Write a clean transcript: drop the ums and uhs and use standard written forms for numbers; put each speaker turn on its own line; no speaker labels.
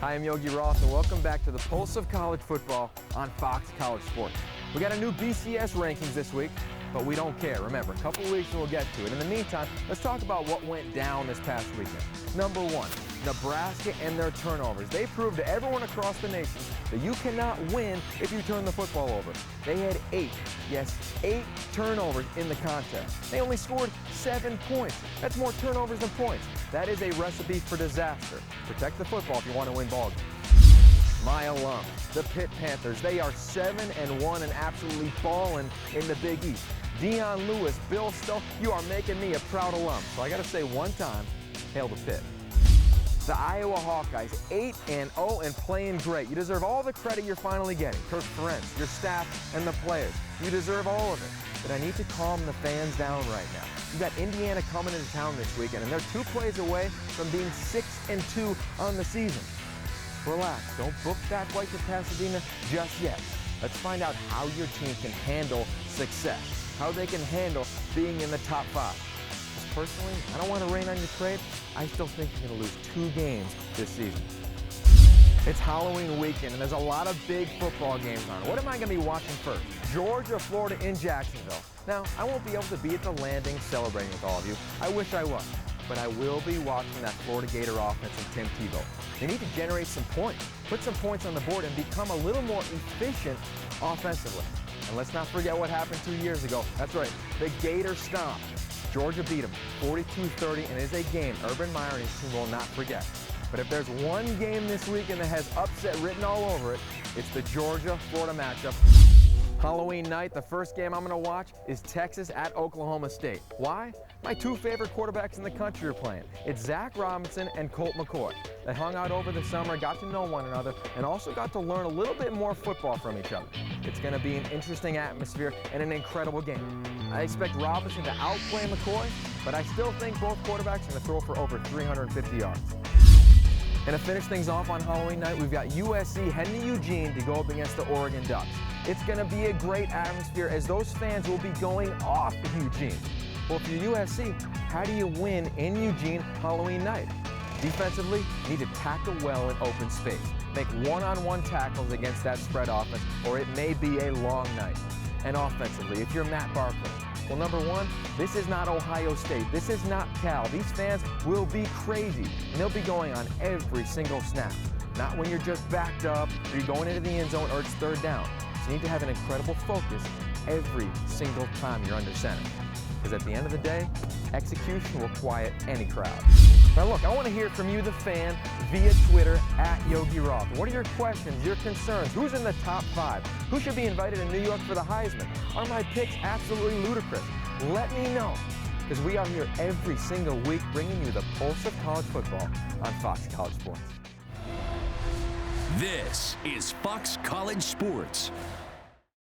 Hi, I'm Yogi Roth, and welcome back to the Pulse of College Football on Fox College Sports. We got a new BCS rankings this week, but we don't care. Remember, a couple weeks and we'll get to it. In the meantime, let's talk about what went down this past weekend. Number one, Nebraska and their turnovers. They proved to everyone across the nation that you cannot win if you turn the football over. They had 8 turnovers in the contest. They only scored 7 points. That's more turnovers than points. That is a recipe for disaster. Protect the football if you want to win ball games. My alum, the Pitt Panthers, they are 7-1 and absolutely balling in the Big East. Dion Lewis, Bill Stoll, you are making me a proud alum. So I got to say one time, hail the Pitt. The Iowa Hawkeyes, 8-0 and playing great. You deserve all the credit you're finally getting. Kirk Ferentz, your staff, and the players. You deserve all of it. But I need to calm the fans down right now. You've got Indiana coming into town this weekend, and they're 2 plays away from being 6-2 on the season. Relax, don't book that flight to Pasadena just yet. Let's find out how your team can handle success, how they can handle being in the top 5. Personally, I don't want to rain on your parade. I still think you're going to lose 2 games this season. It's Halloween weekend, and there's a lot of big football games on. What am I going to be watching first? Georgia, Florida in Jacksonville. Now, I won't be able to be at the Landing celebrating with all of you. I wish I was. But I will be watching that Florida Gator offense and Tim Tebow. They need to generate some points, put some points on the board, and become a little more efficient offensively. And let's not forget what happened 2 years ago. That's right, the Gator Stomp. Georgia beat them 42-30, and it is a game Urban Meyer and his team will not forget. But if there's one game this weekend that has upset written all over it, it's the Georgia-Florida matchup. Halloween night, the first game I'm going to watch is Texas at Oklahoma State. Why? My 2 favorite quarterbacks in the country are playing. It's Zach Robinson and Colt McCoy. They hung out over the summer, got to know one another, and also got to learn a little bit more football from each other. It's going to be an interesting atmosphere and an incredible game. I expect Robinson to outplay McCoy, but I still think both quarterbacks are going to throw for over 350 yards. And to finish things off on Halloween night, we've got USC heading to Eugene to go up against the Oregon Ducks. It's going to be a great atmosphere as those fans will be going off Eugene. Well, if you're USC, how do you win in Eugene Halloween night? Defensively, you need to tackle well in open space. Make one-on-one tackles against that spread offense, or it may be a long night. And offensively, if you're Matt Barkley, well, number one, this is not Ohio State. This is not Cal. These fans will be crazy, and they'll be going on every single snap. Not when you're just backed up, or you're going into the end zone, or it's 3rd down. So you need to have an incredible focus every single time you're under center. Because at the end of the day, execution will quiet any crowd. Now look, I want to hear from you, the fan, via Twitter @Yogi Roth. What are your questions, your concerns? Who's in the top 5? Who should be invited to New York for the Heisman? Are my picks absolutely ludicrous? Let me know, because we are here every single week bringing you the pulse of college football on Fox College Sports.
This is Fox College Sports.